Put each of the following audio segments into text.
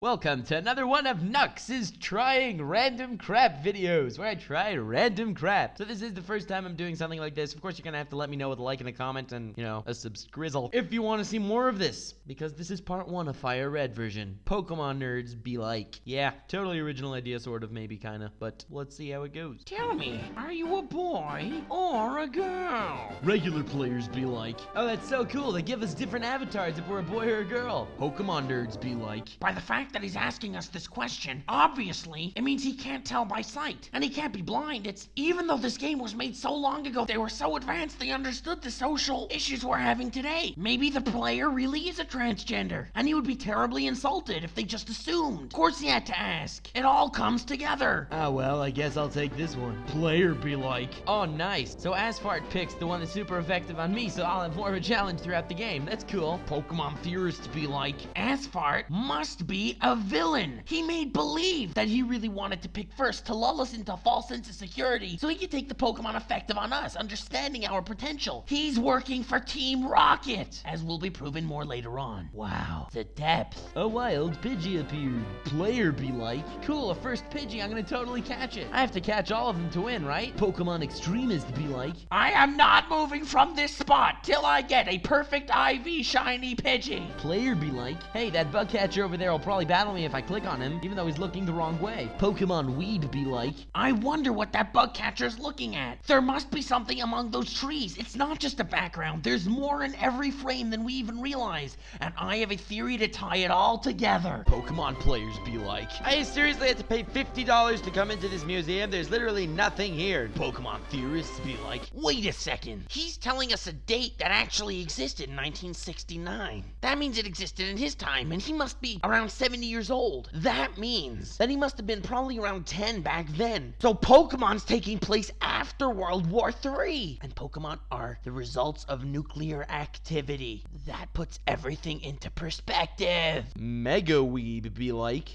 Welcome to another one of Nux's Trying Random Crap videos, where I try random crap. So this is the first time I'm doing something like this. Of course, you're gonna have to let me know with a like and a comment and, a subscrizzle if you want to see more of this, because this is part 1 of Fire Red version. Pokemon nerds be like. Yeah, totally original idea, sort of, maybe, kinda, but let's see how it goes. Tell me, are you a boy or a girl? Regular players be like, oh, that's so cool, they give us different avatars if we're a boy or a girl. Pokemon nerds be like, By the fact that he's asking us this question, obviously, it means he can't tell by sight. And he can't be blind. It's even though this game was made so long ago, they were so advanced they understood the social issues we're having today. Maybe the player really is a transgender, and he would be terribly insulted if they just assumed. Of course he had to ask. It all comes together. Ah, well, I guess I'll take this one. Player be like, oh, nice. So Asphalt picks the one that's super effective on me, so I'll have more of a challenge throughout the game. That's cool. Pokemon theorists be like, Asphalt must be a villain. He made believe that he really wanted to pick first to lull us into a false sense of security so he could take the Pokemon effective on us, understanding our potential. He's working for Team Rocket, as will be proven more later on. Wow, the depth. A wild Pidgey appeared. Player be like, cool, a first Pidgey, I'm gonna totally catch it. I have to catch all of them to win, right? Pokemon extremist be like, I am not moving from this spot till I get a perfect IV shiny Pidgey. Player be like, hey, that bug catcher over there will probably battle me if I click on him, even though he's looking the wrong way. Pokemon weeb be like, I wonder what that bug catcher's looking at. There must be something among those trees. It's not just a background. There's more in every frame than we even realize. And I have a theory to tie it all together. Pokemon players be like, I seriously had to pay $50 to come into this museum. There's literally nothing here. Pokemon theorists be like, wait a second. He's telling us a date that actually existed in 1969. That means it existed in his time, and he must be around 70 years old. That means that he must have been probably around 10 back then. So Pokemon's taking place after World War III. And Pokemon are the results of nuclear activity. That puts everything into perspective. Mega Weeb be like,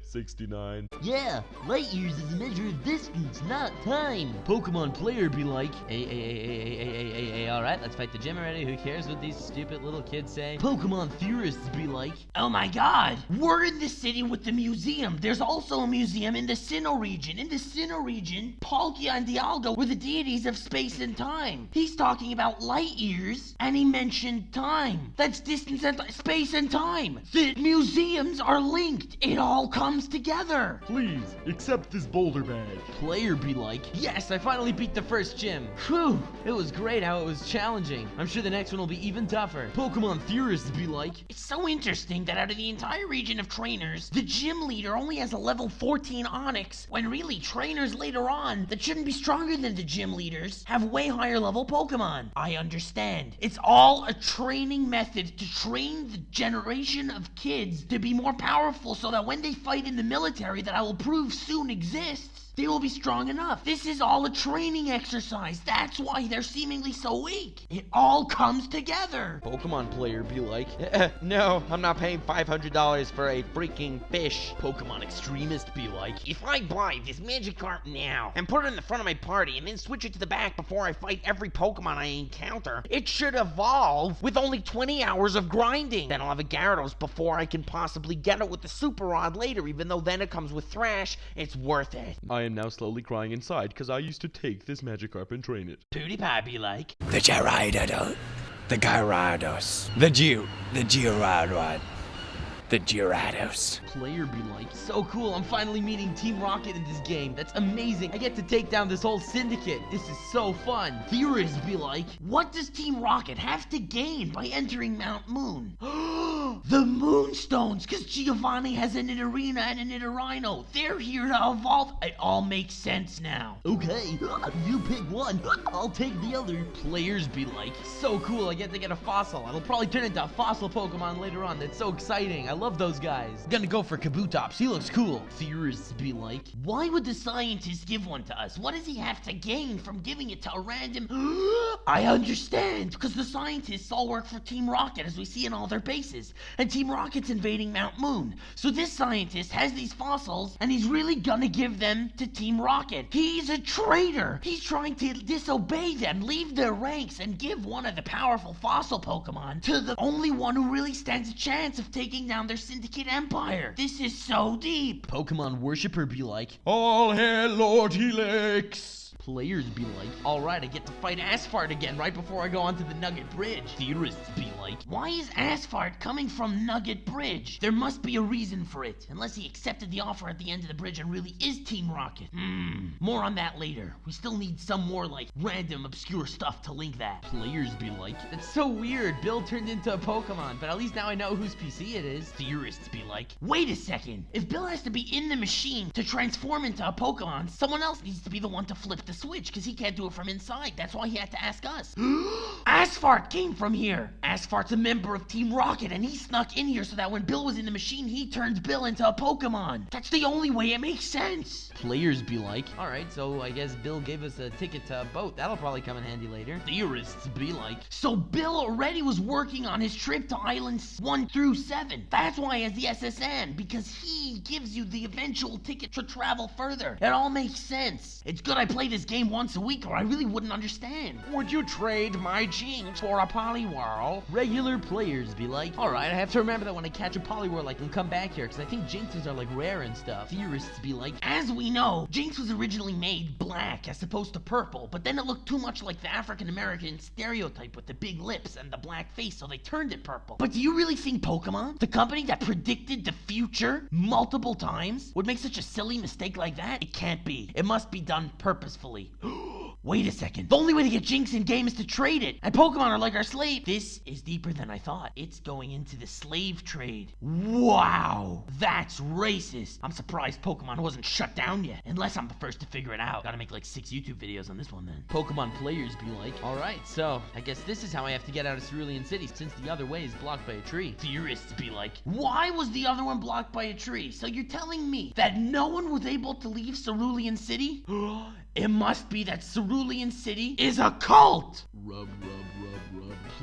69. Yeah, light years is a measure of distance, not time. Pokemon player be like, hey, alright, let's fight the gym already. Who cares what these stupid little kids say? Pokemon theorists be like, oh my god, we're in the city with the museum. There's also a museum in the Sinnoh region. In the Sinnoh region, Palkia and Dialga were the deities of space and time. He's talking about light years, and he mentioned time. That's distance and space and time. The museums are linked. It all comes together. Please, accept this boulder badge. Player be like, yes, I finally beat the first gym. Whew, it was great how it was challenging. I'm sure the next one will be even tougher. Pokemon theorists be like, it's so interesting that out of the entire region of trainers, the gym leader only has a level 14 Onix, when really trainers later on that shouldn't be stronger than the gym leaders have way higher level Pokemon. I understand. It's all a training method to train the generation of kids to be more powerful so that when they fight in the military that I will prove soon exists, they will be strong enough. This is all a training exercise. That's why they're seemingly so weak. It all comes together. Pokemon player be like, no, I'm not paying $500 for a freaking fish. Pokemon extremist be like, if I buy this Magikarp now and put it in the front of my party and then switch it to the back before I fight every Pokemon I encounter, it should evolve with only 20 hours of grinding. Then I'll have a Gyarados before I can possibly get it with the Super Rod later, even though then it comes with Thrash. It's worth it. I am now slowly crying inside because I used to take this Magikarp and train it. PewDiePie be like, the Gyarados, the Gyarados, the Gyarados. The Gyarados. Player be like, so cool, I'm finally meeting Team Rocket in this game. That's amazing. I get to take down this whole syndicate. This is so fun. Theorists be like, what does Team Rocket have to gain by entering Mount Moon? The Moonstones, because Giovanni has an Nidorina and a Nidorino. They're here to evolve. It all makes sense now. Okay, you pick one, I'll take the other. Players be like, so cool, I get to get a fossil. It'll probably turn into a fossil Pokemon later on. That's so exciting. I love those guys. Gonna go for Kabutops. He looks cool. Theorists be like, why would the scientist give one to us? What does he have to gain from giving it to a random... I understand, because the scientists all work for Team Rocket, as we see in all their bases. And Team Rocket's invading Mount Moon. So this scientist has these fossils, and he's really gonna give them to Team Rocket. He's a traitor. He's trying to disobey them, leave their ranks, and give one of the powerful fossil Pokemon to the only one who really stands a chance of taking down their syndicate empire. This is so deep. Pokemon worshiper be like, All hail Lord Helix. players be like, alright, I get to fight Asphalt again right before I go onto the Nugget Bridge. Theorists be like, Why is Asphalt coming from Nugget Bridge? There must be a reason for it, unless he accepted the offer at the end of the bridge and really is Team Rocket. More on that later. We still need some more, like, random, obscure stuff to link that. players be like, that's so weird, Bill turned into a Pokemon, but at least now I know whose PC it is. Theorists be like, wait a second. If Bill has to be in the machine to transform into a Pokemon, someone else needs to be the one to flip the switch, because he can't do it from inside. That's why he had to ask us. Asphalt came from here. Asphalt's a member of Team Rocket, and he snuck in here so that when Bill was in the machine, he turned Bill into a Pokemon. That's the only way it makes sense. Players be like, alright, so I guess Bill gave us a ticket to a boat. That'll probably come in handy later. Theorists be like, so Bill already was working on his trip to Islands 1 through 7. That's why he has the SSN, because he gives you the eventual ticket to travel further. It all makes sense. It's good I play this game once a week or I really wouldn't understand. Would you trade my Jinx for a Poliwhirl? Regular players be like, alright, I have to remember that when I catch a Poliwhirl, I can come back here, because I think Jinxes are like rare and stuff. Theorists be like, As we know, Jinx was originally made black as opposed to purple, but then it looked too much like the African-American stereotype with the big lips and the black face, so they turned it purple. But do you really think Pokemon, the company that predicted the future multiple times, would make such a silly mistake like that? It can't be. It must be done purposefully. Wait a second. The only way to get Jinx in game is to trade it. And Pokemon are like our slave. This is deeper than I thought. It's going into the slave trade. Wow. That's racist. I'm surprised Pokemon wasn't shut down yet. Unless I'm the first to figure it out. Gotta make like 6 YouTube videos on this one then. Pokemon players be like, alright, so I guess this is how I have to get out of Cerulean City, since the other way is blocked by a tree. Theorists be like, why was the other one blocked by a tree? So you're telling me that no one was able to leave Cerulean City? It must be that Cerulean City is a cult! Rub.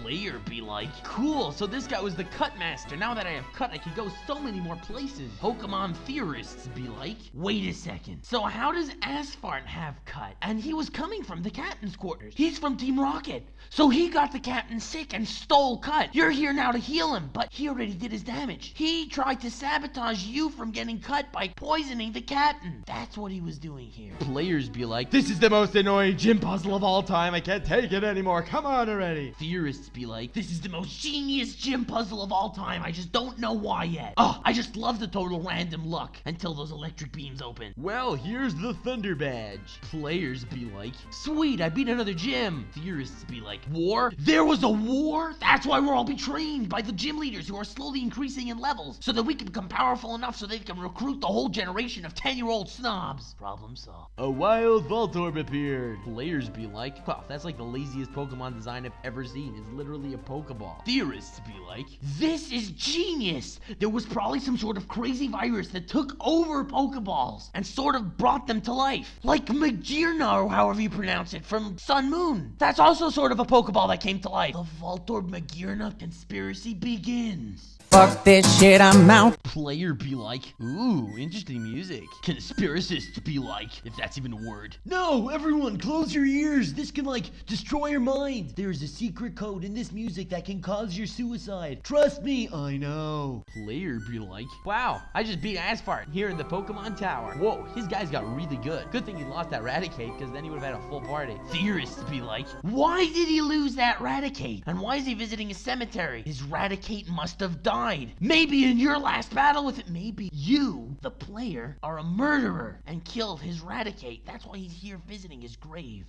Player be like, cool, so this guy was the cut master. Now that I have cut, I can go so many more places. Pokemon theorists be like, wait a second. So how does Asphalt have cut? And he was coming from the captain's quarters. He's from Team Rocket. So he got the captain sick and stole cut. You're here now to heal him, but he already did his damage. He tried to sabotage you from getting cut by poisoning the captain. That's what he was doing here. Players be like, This is the most annoying gym puzzle of all time. I can't take it anymore. Come on already. theorists be like, This is the most genius gym puzzle of all time. I just don't know why yet. Oh, I just love the total random luck until those electric beams open. well, here's the Thunder Badge. Players be like, sweet, I beat another gym. Theorists be like, War? There was a war? That's why we're all betrayed by the gym leaders who are slowly increasing in levels so that we can become powerful enough so they can recruit the whole generation of 10-year-old snobs. Problem solved. a wild Voltorb appeared. Players be like, wow, that's like the laziest Pokemon design I've ever seen. It's literally a Pokeball. Theorists be like, This is genius! There was probably some sort of crazy virus that took over Pokeballs and sort of brought them to life. Like Magearna, or however you pronounce it, from Sun Moon. That's also sort of a Pokeball that came to life. The Voltorb Magearna conspiracy begins. Fuck this shit, I'm out. player be like, ooh, interesting music. Conspiracists be like, if that's even a word. No, everyone, close your ears. This can, like, destroy your mind. There's a secret code in this music that can cause your suicide. Trust me, I know. Player be like, wow, I just beat Asphalt here in the Pokemon Tower. Whoa, his guys got really good. Good thing he lost that Raticate, because then he would have had a full party. Theorists be like, Why did he lose that Raticate? And why is he visiting a cemetery? His Raticate must have died. Maybe in your last battle with it, maybe you, the player, are a murderer and killed his Raticate. That's why he's here visiting his grave.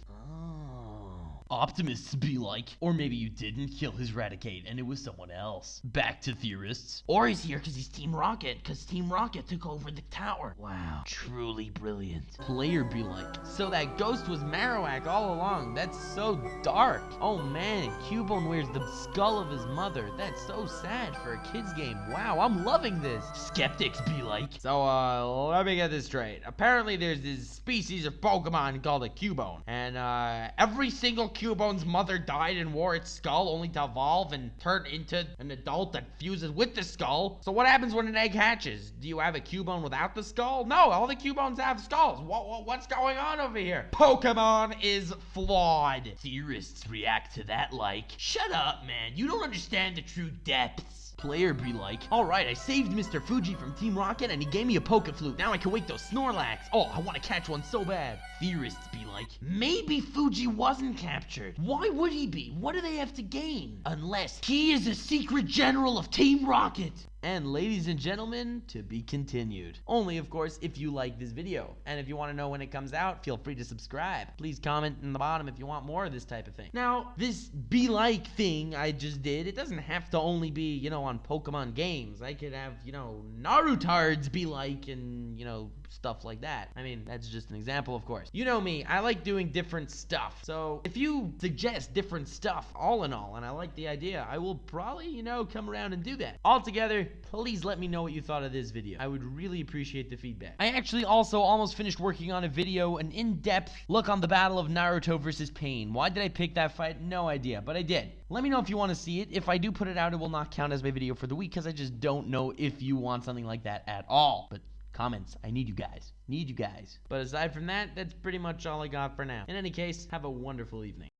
Optimists be like, or maybe you didn't kill his Raticate and it was someone else. Back to theorists. Or he's here because he's Team Rocket, because Team Rocket took over the tower. Wow, truly brilliant. Player be like, so that ghost was Marowak all along. That's so dark. Oh man, Cubone wears the skull of his mother. That's so sad for a kid's game. Wow, I'm loving this. Skeptics be like, So, let me get this straight. Apparently there's this species of Pokemon called a Cubone. And, every single Cubone's mother died and wore its skull only to evolve and turn into an adult that fuses with the skull. So what happens when an egg hatches? Do you have a Cubone without the skull? No, all the Cubones have skulls. What's going on over here? Pokemon is flawed. Theorists react to that like, shut up, man. You don't understand the true depths Player be like, alright, I saved Mr. Fuji from Team Rocket and he gave me a Poke Flute. Now I can wake those Snorlax. Oh, I want to catch one so bad. Theorists be like, Maybe Fuji wasn't captured. Why would he be? What do they have to gain? Unless he is a secret general of Team Rocket. and ladies and gentlemen, to be continued. Only, of course, if you like this video. And if you want to know when it comes out, feel free to subscribe. Please comment in the bottom if you want more of this type of thing. Now, this be like thing I just did, it doesn't have to only be, you know, on Pokemon games. I could have, you know, Narutards be like and, you know, stuff like that. I mean, that's just an example, of course. You know me, I like doing different stuff. So if you suggest different stuff, all in all, and I like the idea, I will probably, you know, come around and do that. Altogether, please let me know what you thought of this video. I would really appreciate the feedback. I actually also almost finished working on a video, an in-depth look on the battle of Naruto versus Pain. Why did I pick that fight? No idea, but I did. Let me know if you want to see it. If I do put it out, it will not count as my video for the week because I just don't know if you want something like that at all. But comments, I need you guys. But aside from that, that's pretty much all I got for now. In any case, have a wonderful evening.